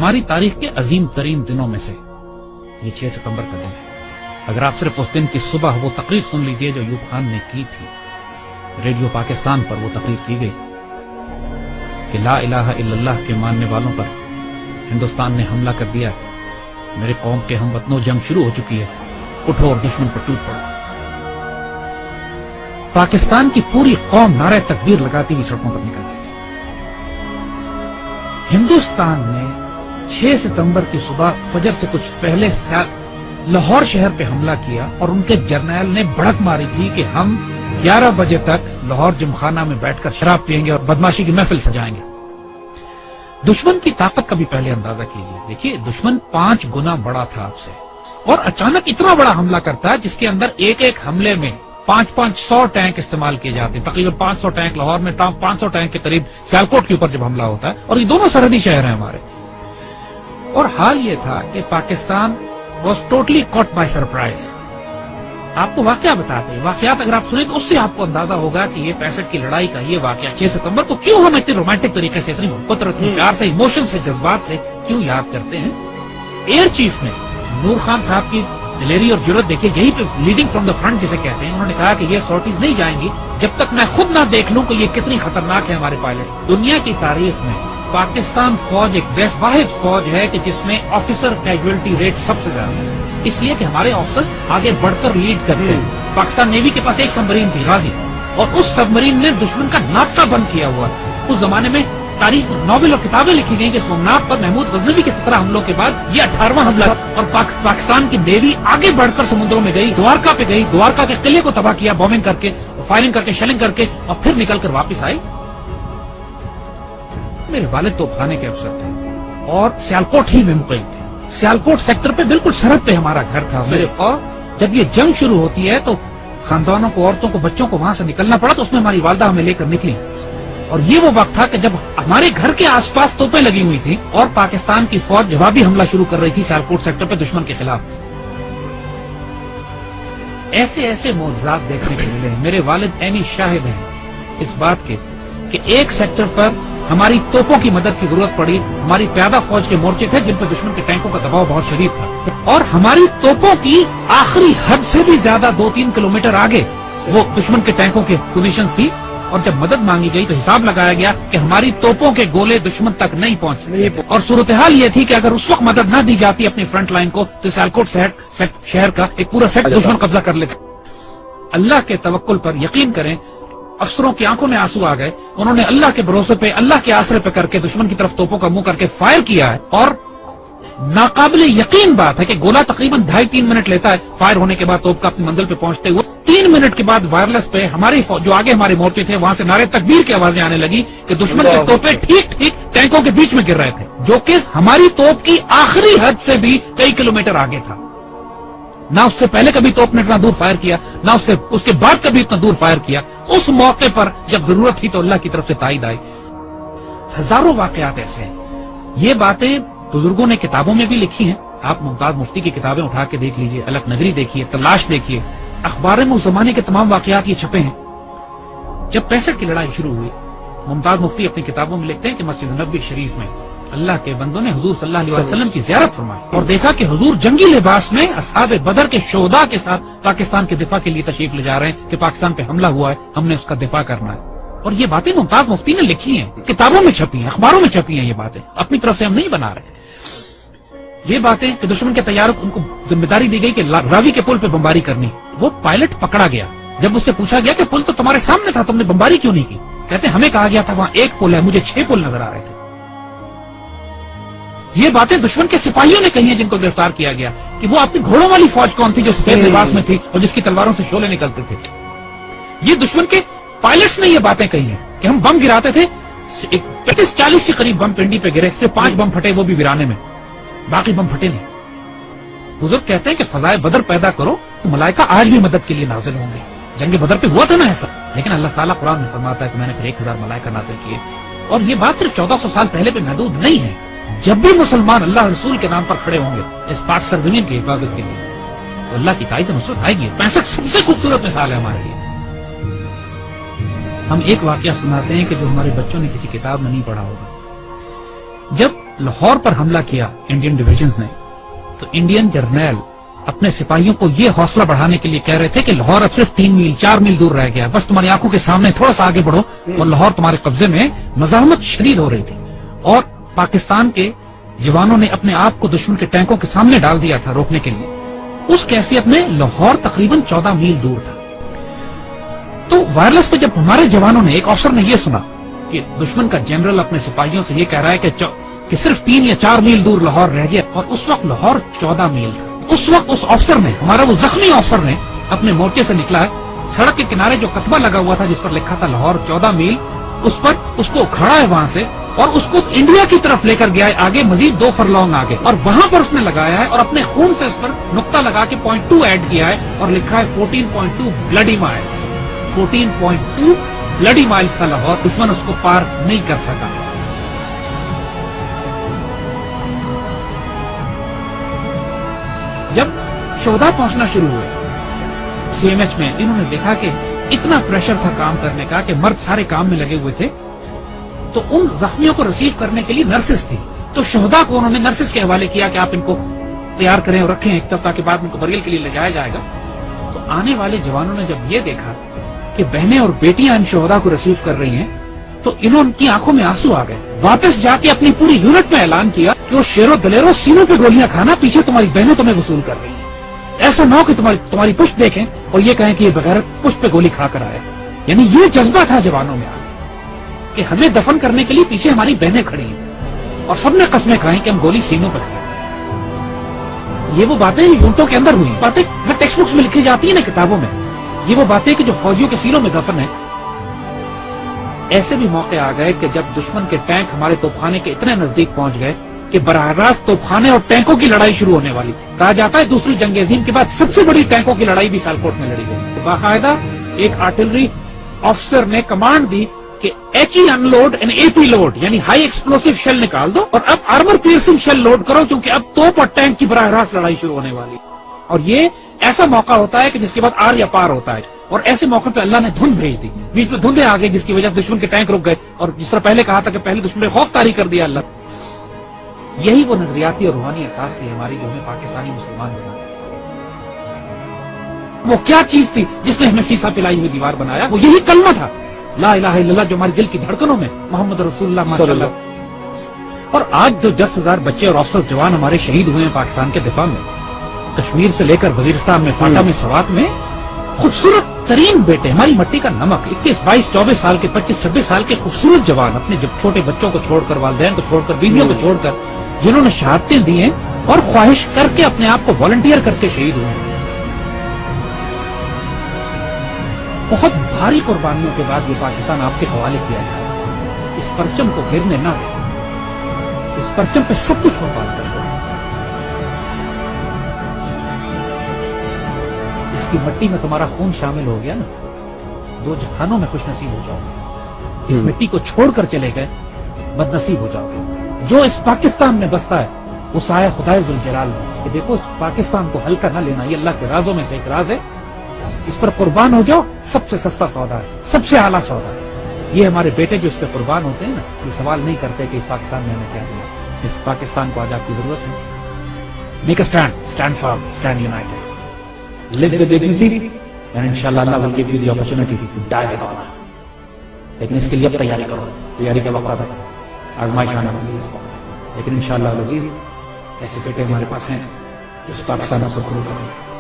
ہماری تاریخ کے عظیم ترین دنوں میں سے یہ 6 ستمبر کا دن ہے۔ اگر آپ صرف اس دن کی صبح وہ تقریر سن لیجئے جو ایوب خان نے کی تھی، ریڈیو پاکستان پر وہ تقریر کی گئی کہ لا الہ الا اللہ کے ماننے والوں پر ہندوستان نے حملہ کر دیا، میرے قوم کے ہم وطنوں جنگ شروع ہو چکی ہے، اٹھو اور دشمن پر ٹوٹ پڑو۔ پاکستان کی پوری قوم نعرہ تکبیر لگاتی ہوئی سڑکوں پر نکل گئی تھی۔ ہندوستان نے 6 ستمبر کی صبح فجر سے کچھ پہلے لاہور شہر پہ حملہ کیا اور ان کے جرنیل نے بڑک ماری تھی کہ ہم 11 بجے تک لاہور جمخانہ میں بیٹھ کر شراب پئیں گے اور بدماشی کی محفل سجائیں گے۔ دشمن کی طاقت کا بھی پہلے اندازہ کیجیے۔ دیکھیے دشمن 5 گنا بڑا تھا آپ سے، اور اچانک اتنا بڑا حملہ کرتا ہے جس کے اندر ایک ایک حملے میں 500 ٹینک استعمال کیے جاتے ہیں، تقریباً 500 ٹینک لاہور میں، 500 ٹینک کے قریب سیالکوٹ کے اوپر جب حملہ ہوتا ہے، اور یہ دونوں سرحدی شہر ہیں ہمارے۔ اور حال یہ تھا کہ Pakistan was totally caught by surprise. آپ کو واقعہ بتاتے ہیں، واقعات اگر آپ سنیں تو اس سے آپ کو اندازہ ہوگا کہ یہ 65 کی لڑائی کا یہ واقعہ 6 ستمبر کو کیوں ہم اتنے رومانٹک طریقے سے، اتنی محبت اور اتنی پیار سے، ایموشن سے، جذبات سے کیوں یاد کرتے ہیں۔ ایئر چیف نے نور خان صاحب کی دلیری اور جرات دیکھیے، یہی پہ لیڈنگ فرام دا فرنٹ جسے کہتے ہیں، انہوں نے کہا کہ یہ سارٹیز نہیں جائیں گی جب تک میں خود نہ دیکھ لوں کہ یہ کتنی خطرناک ہے ہمارے پائلٹ۔ دنیا کی تاریخ میں پاکستان فوج ایک بیس واحد فوج ہے کہ جس میں آفیسر کیجویلٹی ریٹ سب سے زیادہ ہے، اس لیے کہ ہمارے آفیسرز آگے بڑھ کر لیڈ کرتے ہیں۔ پاکستان نیوی کے پاس ایک سبمرین تھی غازی، اور اس سبمرین نے دشمن کا ناکہ بند کیا ہوا تھا۔ اس زمانے میں تاریخ ناول اور کتابیں لکھی گئی کہ سومناتھ پر محمود غزنوی کے 17 حملوں کے بعد یہ 18واں حملہ، اور پاکستان کی نیوی آگے بڑھ کر سمندروں میں گئی، دوارکا پہ گئی، دوارکا کے قلعے کو تباہ کیا بومنگ کر کے، فائرنگ کر کے، شیلنگ کر کے، اور پھر نکل کر واپس آئی۔ میرے والد توپ خانے کے افسر تھے اور سیالکوٹ ہی میں مقیم تھے۔ سیالکوٹ سیکٹر پہ بالکل سرحد پہ ہمارا گھر تھا میرے، اور جب یہ جنگ شروع ہوتی ہے تو خاندانوں کو، عورتوں کو، بچوں کو وہاں سے نکلنا پڑا، تو اس میں ہماری والدہ ہمیں لے کر نکلی، اور یہ وہ وقت تھا کہ جب ہمارے گھر کے آس پاس توپیں لگی ہوئی تھی اور پاکستان کی فوج جوابی حملہ شروع کر رہی تھی سیالکوٹ سیکٹر پہ دشمن کے خلاف۔ ایسے ایسے معجزات دیکھنے کو ملے ہیں۔ میرے والد عینی شاہد ہیں اس بات کے کہ ایک سیکٹر پر ہماری توپوں کی مدد کی ضرورت پڑی، ہماری پیادہ فوج کے مورچے تھے جن پر دشمن کے ٹینکوں کا دباؤ بہت شدید تھا، اور ہماری توپوں کی آخری حد سے بھی زیادہ 2-3 کلومیٹر آگے وہ دشمن کے ٹینکوں کے پوزیشنز تھی، اور جب مدد مانگی گئی تو حساب لگایا گیا کہ ہماری توپوں کے گولے دشمن تک نہیں پہنچ سکتے، اور صورتحال یہ تھی کہ اگر اس وقت مدد نہ دی جاتی اپنی فرنٹ لائن کو تو سیالکوٹ شہر کا ایک پورا سیٹ دشمن قبضہ کر لیتا۔ اللہ کے توکل پر یقین کریں، افسروں کی آنکھوں میں آنسو آ گئے، انہوں نے اللہ کے بھروسے پہ، اللہ کے آسرے پہ کر کے دشمن کی طرف توپوں کا منہ کر کے فائر کیا ہے، اور ناقابل یقین بات ہے کہ گولا تقریباً 2.5-3 منٹ لیتا ہے فائر ہونے کے بعد توپ کا اپنی منزل پہ پہنچتے ہوئے۔ 3 منٹ کے بعد وائرلیس پہ ہماری جو آگے ہمارے مورچے تھے وہاں سے نعرے تکبیر کی آوازیں آنے لگی کہ دشمن کے توپیں ٹھیک ٹینکوں کے بیچ میں گر رہے تھے، جو کہ ہماری توپ کی آخری حد سے بھی کئی کلومیٹر آگے تھا۔ نہ اس سے پہلے کبھی توپ نے اتنا دور فائر کیا، نہ اس کے بعد کبھی اتنا دور فائر کیا۔ اس موقع پر جب ضرورت تھی تو اللہ کی طرف سے تائید آئی۔ ہزاروں واقعات ایسے ہیں، یہ باتیں بزرگوں نے کتابوں میں بھی لکھی ہیں۔ آپ ممتاز مفتی کی کتابیں اٹھا کے دیکھ لیجئے، الگ نگری دیکھیے، تلاش دیکھیے، اخبار میں اس زمانے کے تمام واقعات یہ چھپے ہیں۔ جب 65 کی لڑائی شروع ہوئی، ممتاز مفتی اپنی کتابوں میں لکھتے ہیں کہ مسجد نبوی شریف میں اللہ کے بندوں نے حضور صلی اللہ علیہ وسلم کی زیارت فرمائی اور دیکھا کہ حضور جنگی لباس میں اصحاب بدر کے شہداء کے ساتھ پاکستان کے دفاع کے لیے تشریف لے جا رہے ہیں کہ پاکستان پہ حملہ ہوا ہے، ہم نے اس کا دفاع کرنا ہے۔ اور یہ باتیں ممتاز مفتی نے لکھی ہیں، کتابوں میں چھپی ہیں، اخباروں میں چھپی ہیں، یہ باتیں اپنی طرف سے ہم نہیں بنا رہے۔ یہ باتیں کہ دشمن کے طیاروں کو ان کو ذمہ داری دی گئی کہ راوی کے پل پہ بمباری کرنی، وہ پائلٹ پکڑا گیا۔ جب اس سے پوچھا گیا کہ پل تو تمہارے سامنے تھا، تم نے بمباری کیوں نہیں کی؟ کہتے ہمیں کہا گیا تھا وہاں ایک پل ہے، مجھے 6 پل نظر آ رہے تھے۔ یہ باتیں دشمن کے سپاہیوں نے کہی ہیں جن کو گرفتار کیا گیا کہ وہ اپنی گھوڑوں والی فوج کون تھی جو سفید لباس میں تھی اور جس کی تلواروں سے شعلے نکلتے تھے۔ یہ دشمن کے پائلٹس نے یہ باتیں کہی ہیں کہ ہم بم گراتے تھے، 35-40 کے قریب بم پنڈی پہ گرے، صرف 5 بم پھٹے، وہ بھی ویرانے میں، باقی بم پھٹے نہیں۔ بزرگ کہتے ہیں کہ فضائے بدر پیدا کرو تو ملائکہ آج بھی مدد کے لیے نازل ہوں گے۔ جنگ بدر پہ ہوا تھا نا ایسا، لیکن اللہ تعالیٰ قرآن میں فرماتا ہے کہ میں نے پھر 1000 ملائکہ نازل کیے، اور یہ بات صرف 1400 سال پہلے پہ محدود نہیں ہے۔ جب بھی مسلمان اللہ رسول کے نام پر کھڑے ہوں گے اس پاک سرزمین کی حفاظت کے لیے تو اللہ کی تائید و نصرت آئے گی۔ 65 سب سے خوبصورت مثال ہے ہمارے لیے۔ ہم ایک واقعہ سناتے ہیں کہ جو ہمارے بچوں نے کسی کتاب میں نہیں پڑھا ہوگا۔ جب لاہور پر حملہ کیا انڈین ڈویژنز نے تو انڈین جرنیل اپنے سپاہیوں کو یہ حوصلہ بڑھانے کے لیے کہہ رہے تھے کہ لاہور اب صرف 3 میل 4 میل دور رہ گیا، بس تمہاری آنکھوں کے سامنے تھوڑا سا آگے بڑھو اور لاہور تمہارے قبضے میں۔ مزاحمت شدید ہو رہی تھی اور پاکستان کے جوانوں نے اپنے آپ کو دشمن کے ٹینکوں کے سامنے ڈال دیا تھا روکنے کے لیے۔ اس کیفیت میں لاہور تقریباً 14 میل دور تھا۔ تو وائرلیس پہ جب ہمارے جوانوں نے، ایک افسر نے یہ سنا کہ دشمن کا جنرل اپنے سپاہیوں سے یہ کہہ رہا ہے کہ صرف 3 یا 4 میل دور لاہور رہ گیا، اور اس وقت لاہور 14 میل تھا۔ اس وقت اس افسر نے، ہمارا وہ زخمی افسر نے اپنے مورچے سے نکلا ہے، سڑک کے کنارے جو کتبہ لگا ہوا تھا جس پر لکھا تھا لاہور 14 میل، اس پر اس کو کھڑا ہے وہاں سے اور اس کو انڈیا کی طرف لے کر گیا ہے، آگے مزید 2 فرلانگ آگے، اور وہاں پر اس نے لگایا ہے اور اپنے خون سے اس پر نقطہ لگا کے 0.2 ایڈ کیا ہے اور لکھا ہے 14.2 بلڈی مائلز۔ 14.2 بلڈی مائلز کا لاہور، دشمن اس کو پار نہیں کر سکا۔ جب شہداء پہنچنا شروع ہوئے سی ایم ایچ میں، انہوں نے دیکھا کہ اتنا پریشر تھا کام کرنے کا کہ مرد سارے کام میں لگے ہوئے تھے، تو ان زخمیوں کو ریسیو کرنے کے لیے نرسز تھی، تو شہداء کو انہوں نے نرسز کے حوالے کیا کہ آپ ان کو تیار کریں اور رکھیں ایک طرف تاکہ بعد میں ان کو بریل کے لیے لے جایا جائے گا۔ تو آنے والے جوانوں نے جب یہ دیکھا کہ بہنیں اور بیٹیاں ان شہداء کو ریسیو کر رہی ہیں تو انہوں کی آنکھوں میں آنسو آ گئے۔ واپس جا کے اپنی پوری یونٹ میں اعلان کیا کہ وہ شیرو دلیرو سینوں پہ گولیاں کھانا، پیچھے تمہاری بہنیں تمہیں وصول کر رہی ہیں، ایسا نہ ہو کہ تمہاری پشت دیکھیں اور یہ کہیں کہ یہ بغیرت پشت پہ گولی کھا کر آئے۔ یعنی یہ جذبہ تھا جوانوں میں کہ ہمیں دفن کرنے کے لیے پیچھے ہماری بہنیں کھڑی ہیں، اور سب نے قسمیں کھائیں کہ ہم گولی سینوں پہ کھائیں۔ یہ وہ باتیں یونٹوں کے اندر ہوئی، باتیں ٹیکسٹ بکس میں لکھی جاتی ہیں نا کتابوں میں، یہ وہ باتیں کہ جو فوجیوں کے سینوں میں دفن ہیں۔ ایسے بھی موقع آ گئے کہ جب دشمن کے ٹینک ہمارے توپخانے کے اتنے نزدیک پہنچ گئے کہ براہ راست توپخانے اور ٹینکوں کی لڑائی شروع ہونے والی تھی۔ کہا جاتا ہے دوسری جنگ عظیم کے بعد سب سے بڑی ٹینکوں کی لڑائی بھی سیالکوٹ میں لڑی گئی۔ باقاعدہ ایک آرٹلری آفیسر نے کمانڈ دی کہ H E unload and A P load, یعنی ہائی ایکسپلوسو شیل نکال دو اور اب آرمر پیئرسنگ شیل لوڈ کرو، کیونکہ اب توپ اور ٹینک کی براہ راست لڑائی شروع ہونے والی۔ اور یہ ایسا موقع ہوتا ہے کہ جس کے بعد آر یا پار ہوتا ہے، اور ایسے موقع پہ اللہ نے دھند بھیج دی، بیچ میں دھندیں آ گئی جس کی وجہ سے دشمن کے ٹینک رک گئے، اور جس طرح پہلے کہا تھا کہ پہلے دشمن نے خوف طاری کر دیا اللہ۔ یہی وہ نظریاتی اور روحانی احساس تھی ہماری جو ہمیں پاکستانی مسلمان بناتی تھی۔ وہ کیا چیز تھی جس نے ہمیں سیسا پلائی ہوئی دیوار بنایا؟ وہ یہی کلمہ تھا، لا الہ الا اللہ، جو ہمارے دل کی دھڑکنوں میں محمد رسول اللہ ماشاءاللہ۔ اور آج جو 10,000 بچے اور افسر جوان ہمارے شہید ہوئے ہیں پاکستان کے دفاع میں، کشمیر سے لے کر وزیرستان میں، فاٹا میں، سوات میں، خوبصورت ترین بیٹے، ہماری مٹی کا نمک، 21، 22، 24 سال کے، 25، 26 سال کے خوبصورت جوان، اپنے جب چھوٹے بچوں کو چھوڑ کر، والدین کو چھوڑ کر، بیویوں کو چھوڑ کر، جنہوں نے شہادتیں دی ہیں اور خواہش کر کے اپنے آپ کو والنٹیئر کر کے شہید ہوئے ہیں۔ بہت بھاری قربانیوں کے بعد یہ پاکستان آپ کے حوالے کیا جائے۔ اس پرچم کو گرنے نہ دیں، اس پرچم پہ سب کچھ قربان کر دو۔ اس کی مٹی میں تمہارا خون شامل ہو گیا نا، 2 جہانوں میں خوش نصیب ہو جاؤ گے۔ اس مٹی کو چھوڑ کر چلے گئے، بد نصیب ہو جاؤ گے۔ جو اس پاکستان میں بستا ہے وہ سایہ خدائے ذوالجلال ہے کہ دیکھو اس پاکستان کو ہلکا نہ لینا، یہ اللہ کے رازوں میں سے ایک راز ہے، اس پر قربان ہو جاؤ، سب سے سستا سودا ہے، سب سے اعلیٰ سودا ہے۔ یہ ہمارے بیٹے جو اس پہ قربان ہوتے ہیں نا، یہ سوال نہیں کرتے کہ اس پاکستان میں ہمیں کیا دیا۔ اس پاکستان کو آج آپ کی ضرورت ہے۔ Make a stand, stand form, stand United, live with dignity and inshallah Allah will give you the opportunity to die with honor۔ لیکن اس کے لیے اب تیاری کرو، تیاری کا وقت ہے، آزمائش آنے والی ہے، لیکن انشاءاللہ العزیز ایسے بیٹے ہمارے پاس ہیں اس پاکستان کو قبول کریں۔